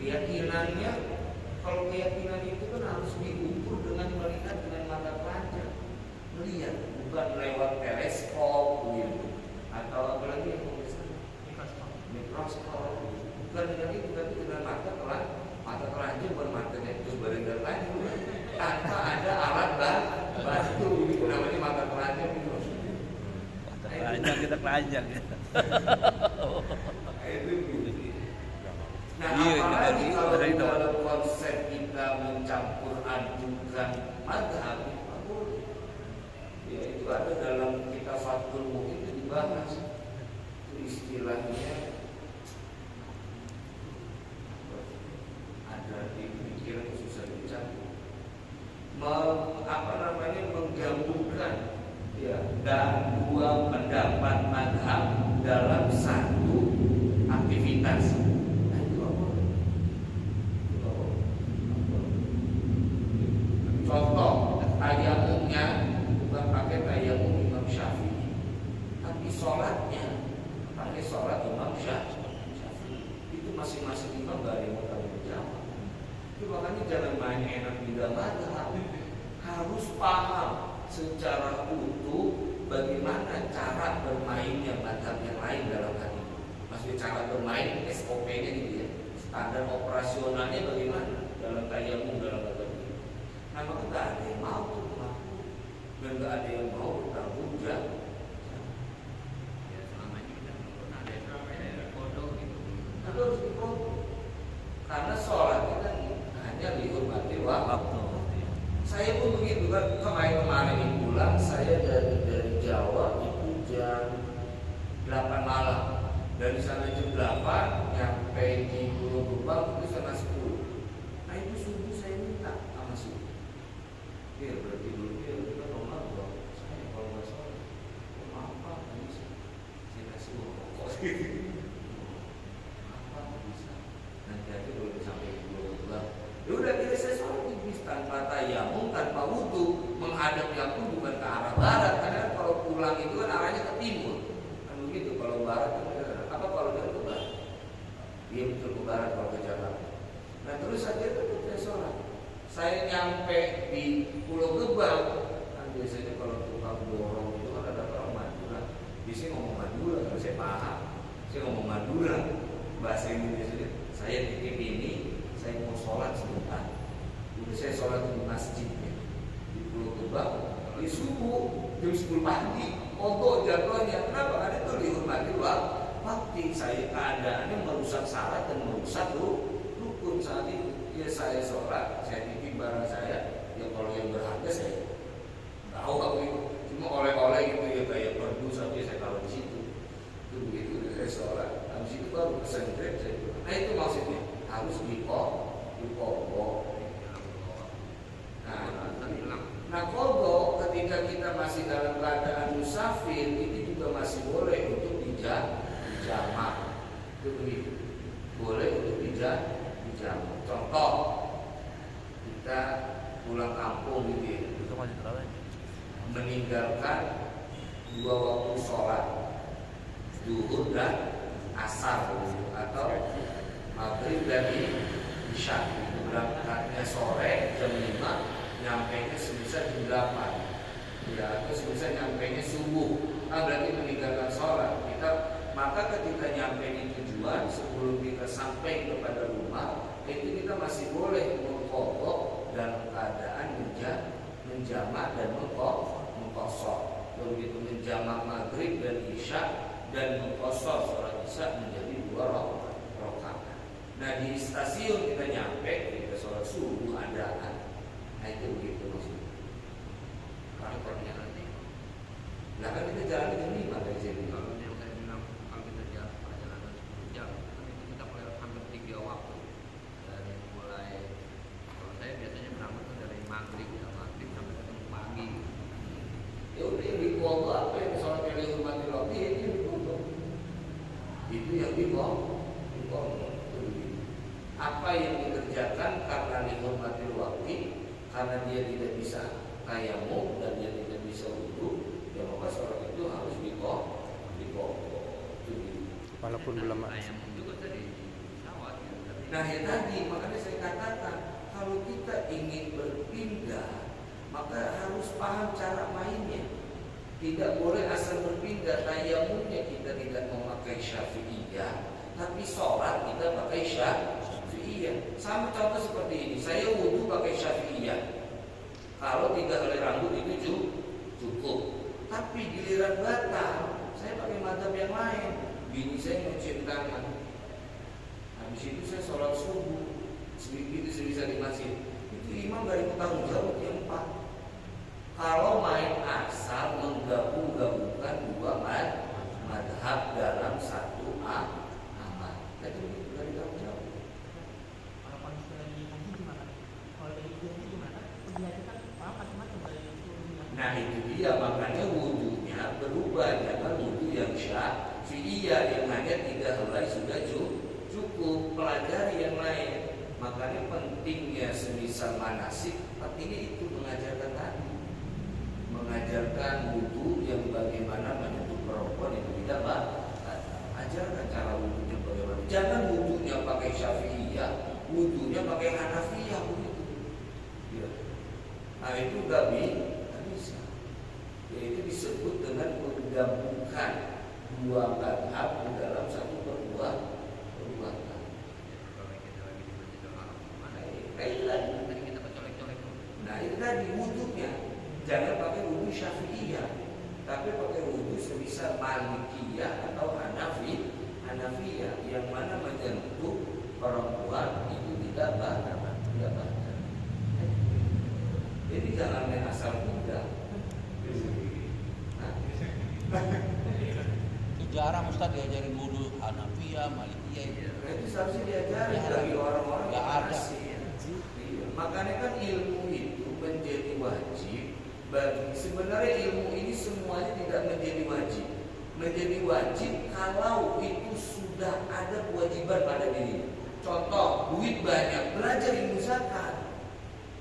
Keyakinannya, kalau keyakinan itu kan harus diukur dengan melihat dengan mata telanjang, melihat bukan lewat teleskop gitu, atau apalagi yang mikroskop, bukan dengan itu, tapi dengan mata telanjang, bukan matanya itu beredar lagi tanpa ada alat bantu, itu namanya mata telanjang itu. Telanjang kita telanjang ya. Nah, apalagi kalau dalam konsep kita mencampur adukan mazhab, ya itu ada dalam kitab Fathul Mu'in itu dibahas. Itu istilahnya ada di pikiran susah dicampur. Menggabungkan ya dan dua pendapat mazhab dalam satu aktivitas. Contoh tayamumnya bukan pakai tayamum Imam Syafi'i, tapi sholatnya pakai sholat Imam Syafi'i. Itu masing-masing imam gak ada yang mau berjamaah. Itu makanya jangan main enak di dalam, harus paham secara utuh bagaimana cara bermainnya mazhab yang lain dalam hal ini. Maksudnya cara bermain SOP-nya gitu ya, standar operasionalnya bagaimana dalam tayamum dalam mazhab ini. Nah maka gak ada yang mau dan gak ada yang mau bertanggung jawab. Ya selama ini kita pernah ada yang namanya kodok gitu. Tapi harus dikodok karena sholat kita hanya dihormati waktu. Saya pun begitu kan, kemarin ini pulang saya dari Jawa itu jam 8 malam. Dari sana jam 8 nyampe di Pulau Gebang itu setengah 10. Nah itu subuh saya minta sama subuh. Dia berarti dulu dia kita normal dong. Saya kalau nggak sholat, maaf Pak, nggak bisa. Saya kasih uang pokok gitu. Maaf Pak, nggak bisa. Nanti aja boleh sampai di Pulau Gebang. Ya udah kita saya sholat di bis tanpa tayamum, tanpa wudu, menghadapnya pun bukan ke arah barat. Karena kalau pulang itu kan arahnya ke timur. Kan begitu. Kalau barat kan apa kalau dari ke barat? Dia betul ke barat kalau ke Jakarta. Nah terus saja itu saya sholat. Saya nyampe di Pulau Gebang, kan biasanya kalau tukang dorong itu kan ada orang Madura. Biasanya ngomong Madura, kalau saya paham. Saya ngomong Madura, bahasa Indonesia. Saya titip ini, saya mau sholat sebentar. Udah saya sholat di masjidnya di Pulau Gebang di subuh jam 10 pagi. Kodok jadwalnya. Kenapa? Karena itu dihormati waktu. Saya keadaannya merusak syarat dan merusak rukun saat itu. Ya saya sholat, saya titip barang saya. Ya kalau yang berharga saya tahu apa itu. Cuma oleh-oleh gitu ya kayak perdu sampai saya taruh di situ. Itu begitu saya sholat. Habis itu baru pesan grab saya. Nah itu maksudnya harus dikodok. Nah kodok ketika kita masih dalam keadaan musafir itu juga masih boleh untuk dijamak. Itu begitu. Boleh untuk dijamak. Contoh kita pulang kampung gitu ya, meninggalkan dua waktu sholat zuhur dan asar atau maghrib dan isya. Berangkatnya sore jam 5, nyampainya sebisa jam 8 ya, atau sebisa nyampainya subuh. Nah berarti meninggalkan sholat kita. Maka ketika nyampe di tujuan, sebelum kita sampai kepada rumah, itu kita masih boleh mengkodok dalam keadaan menjamak dan mengkosor. Begitu menjamak maghrib dan isya dan mengkosor sholat isya menjadi 2 rakaat. Nah di stasiun kita nyampe, kita sholat subuh adaan. Nah itu begitu maksudnya. Kalau nanti, nah kan kita jalan jam 5 dari sini. Kalau yang saya bilang kalau kita jalan perjalanan 10 jam, kan itu kita melewati hampir 3 waktu. Dari mulai, kalau saya biasanya berangkat tuh dari maghrib sampai ketemu pagi. Ya udah yang dikodok apa yang sholat yang dihormati waktu ya itu dikodok. Itu yang dikodok. Apa yang dikerjakan karena dihormati waktu, karena dia tidak bisa tayamum dan dia tidak bisa wudu, ya maka sholat itu harus dikodok. Walaupun belum tayamum juga tadi pesawat ya, tapi Nah ya tadi, makanya saya katakan kalau kita ingin berpindah, maka harus paham cara mainnya. Tidak boleh asal berpindah. Tayamumnya kita tidak memakai Syafi'iyah, tapi sholat kita pakai Syafi'iyah. Sama contoh seperti ini, saya wudhu pakai Syafi'iyah. Kalau 3 helai rambut itu cukup. Tapi giliran batal, saya pakai mazhab yang lain. Bini saya mencuci tangan. Habis itu saya sholat subuh. Itu bisa di masjid. Itu imam gak ikut tanggung jawab yang 4. Kalau main asal menggabung-gabungkan 2 madhab dalam 1 amal, itu gak ditanggung jawab. Kalau kondisi lagi ngaji gimana? Kalau lagi ngaji gimana? Pergi kan macam-macam dari suruhnya. Nah itu dia, makanya wudhunya berubah. Jangan wudhu yang Syafi'iyah yang hanya 3 helai sudah cukup. Pelajari yang lain. Makanya pentingnya semisal manasik, pentingnya itu mengajarkan tadi, mengajarkan wudhu yang bagaimana menyentuh perempuan itu tidak ajarkan cara wudhunya bagaimana. Jangan wudhunya pakai Syafi'iyah, wudhunya pakai Hanafiyah begitu. Ya. Nah itu nggak bisa. Ya, itu disebut dengan menggabungkan 2 madhab dalam 1 perbuatan. Tadi kita colek-colek. Nah itu tadi wudhunya jangan pakai wudhu Syafi'iyah, tapi pakai wudhu semisal Malikiyah atau Hanafiyah yang mana menyentuh perempuan itu tidak batal. Jadi jangan main asal mudah. Itu jarang Ustaz diajarin wudhu Hanafiyah, Malikiyah itu. Itu seharusnya diajari Ya, dari orang-orang nggak yang ada. asing. Iya. Makanya kan ilmu itu menjadi wajib. Sebenarnya ilmu ini semuanya tidak menjadi wajib. Menjadi wajib kalau itu sudah ada kewajiban pada diri. Contoh, duit banyak, belajar ilmu zakat.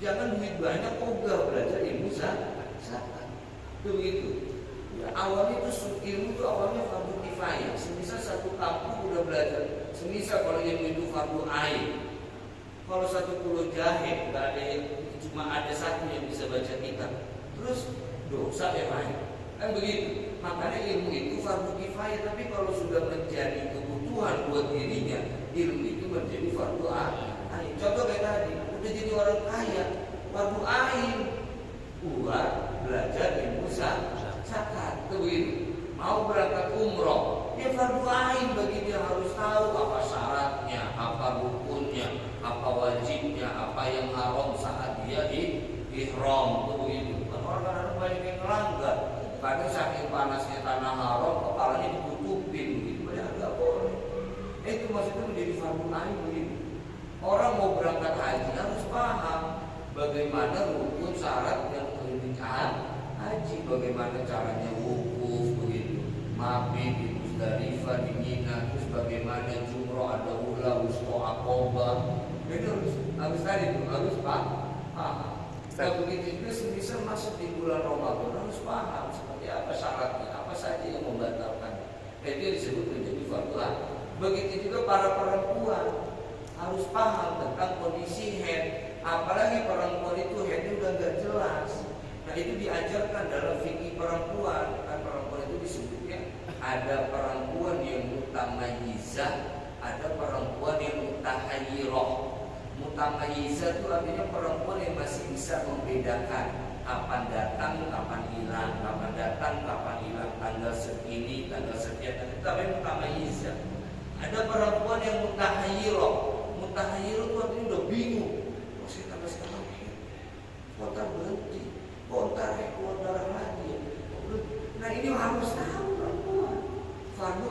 Jangan duit banyak ogah belajar ilmu zakat. Itu begitu. Ya, awalnya itu ilmu itu awalnya fardu kifayah. Semisal satu kampung udah belajar. Semisal kalau ilmu itu fardu ain. Kalau 1 pulau jahit nggak ada yang, cuma ada 1 yang bisa baca kitab, terus dosa yang lain. Kan begitu. Makanya ilmu itu fardu kifayah. Tapi kalau sudah menjadi kebutuhan buat dirinya, ilmu itu menjadi fardu ain. Contoh kayak tadi, udah jadi orang kaya, fardu ain buat belajar ilmu zakat. Itu begitu. Mau berangkat umroh, dia fardu ain bagi dia harus tahu apa syaratnya, apa rukunnya, apa wajibnya, apa yang haram saat dia ihram. Itu begitu. Kan orang-orang banyak yang melanggar. Kadang saking panasnya tanah haram, kepalanya ditutupin begitu. Padahal nggak boleh. Itu maksudnya menjadi fardu ain begitu. Orang mau berangkat haji harus paham bagaimana rukun syarat yang pernikahan haji, bagaimana caranya wukuf begitu, mabit di Muzdalifah, di Mina, terus bagaimana jumroh, ada ula, wusto, akobah. Itu harus tadi itu harus paham. Nah begitu juga semisal masuk di bulan Ramadan harus paham seperti apa syaratnya, apa saja yang membatalkan. Itu yang disebut menjadi fardu ain. Begitu juga para perempuan harus paham tentang kondisi haid. Apalagi perempuan itu haidnya udah nggak jelas. Nah itu diajarkan dalam fikih perempuan. Kan perempuan itu disebutnya ada perempuan yang mutamayyizah, ada perempuan yang mutahayyirah. Mutamayyizah itu artinya perempuan yang masih bisa membedakan kapan datang, kapan hilang, kapan datang, kapan hilang, tanggal segini, tanggal sekian. Itu namanya mutamayyizah. Ada perempuan yang mutahayyirah. Mutahayyirah itu artinya udah bingung. Oh saya tambah sekarang kok berhenti, kok keluar darah lagi. Nah ini harus tahu perempuan. Fardu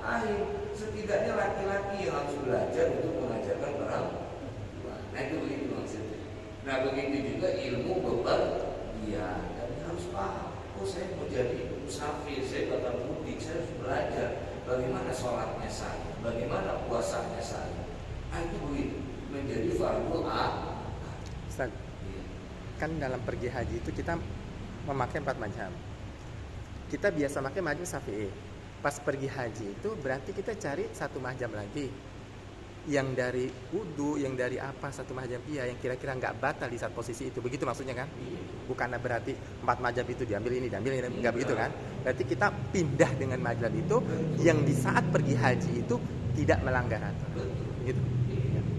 ain. Setidaknya laki-laki yang harus belajar untuk mengajarkan perempuan. Nah itu begitu maksudnya. Nah begitu juga ilmu bepergian. Dan harus paham. Oh saya mau jadi musafir, saya bakal mudik, saya harus belajar bagaimana sholatnya saya, bagaimana puasanya saya. Nah itu begitu menjadi fardu ain. Ustaz, kan dalam pergi haji itu kita memakai 4 mazhab. Kita biasa pakai mazhab Syafi'i. Pas pergi haji itu berarti kita cari 1 mazhab lagi. yang dari wudu, yang dari apa satu mazhab iya yang kira-kira nggak batal di saat posisi itu, begitu maksudnya kan? Bukannya berarti 4 mazhab itu diambil ini nggak begitu kan? Berarti kita pindah dengan mazhab itu yang di saat pergi haji itu tidak melanggar aturan, gitu.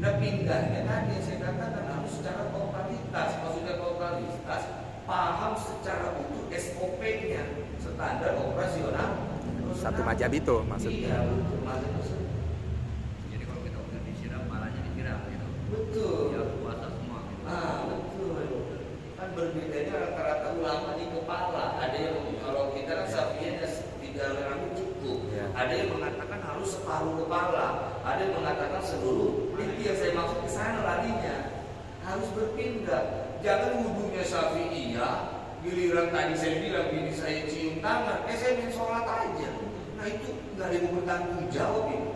Nah pindahnya tadi yang saya katakan harus secara totalitas, maksudnya totalitas paham secara utuh SOP-nya, standar operasional Satu mazhab itu maksudnya. Iya, betul, mazhab tersebut. Jadi kalau kita udah disiram, palanya disiram gitu. Betul. Ya puasa semua gitu. Betul. Kan berbedanya rata-rata ulama di kepala. Ada yang kalau kita kan sapinya 3 rambut cukup. Ya. Ada yang mengatakan harus separuh kepala. Ada yang mengatakan seluruh. Itu yang saya maksud ke sana larinya. Harus berpindah. Jangan wudhunya Syafi'iyah, giliran tadi saya bilang bini saya cium tangan, saya main sholat aja. Nah itu nggak ada yang mau bertanggung jawab itu.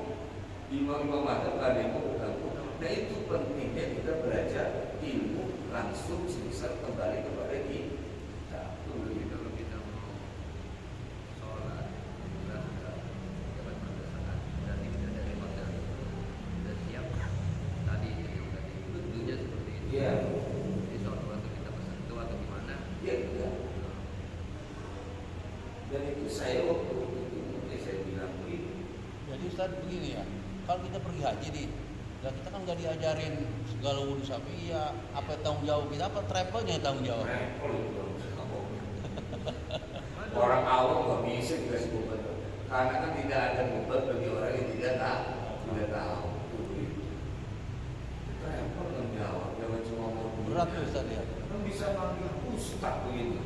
Imam-imam mazhab nggak ada yang mau bertanggung jawab. Nah itu pentingnya kita belajar ilmu langsung sebisa kembali kepada kita. Jadi kalau kita mau sholat, kita sudah dapat berdasarkan berarti kita dari hotel sudah siap. Tadi yang tadi bentuknya seperti itu. Iya. Jadi sholat waktu kita bersentuh atau gimana? Ya enggak. Dan itu saya waktu itu saya bilang begini. Jadi Ustaz begini ya, kalau kita pergi haji nih, ya kita kan nggak diajarin segala wudhu Syafi'iyah, apa tanggung jawab kita, apa travelnya yang tanggung jawab? Travel itu orang awam nggak bisa dikasih beban karena kan tidak ada beban bagi orang yang tidak tahu. Travel yang jawab, jangan cuma mau Berat tuh Ustaz ya. kan bisa manggil ustaz begitu.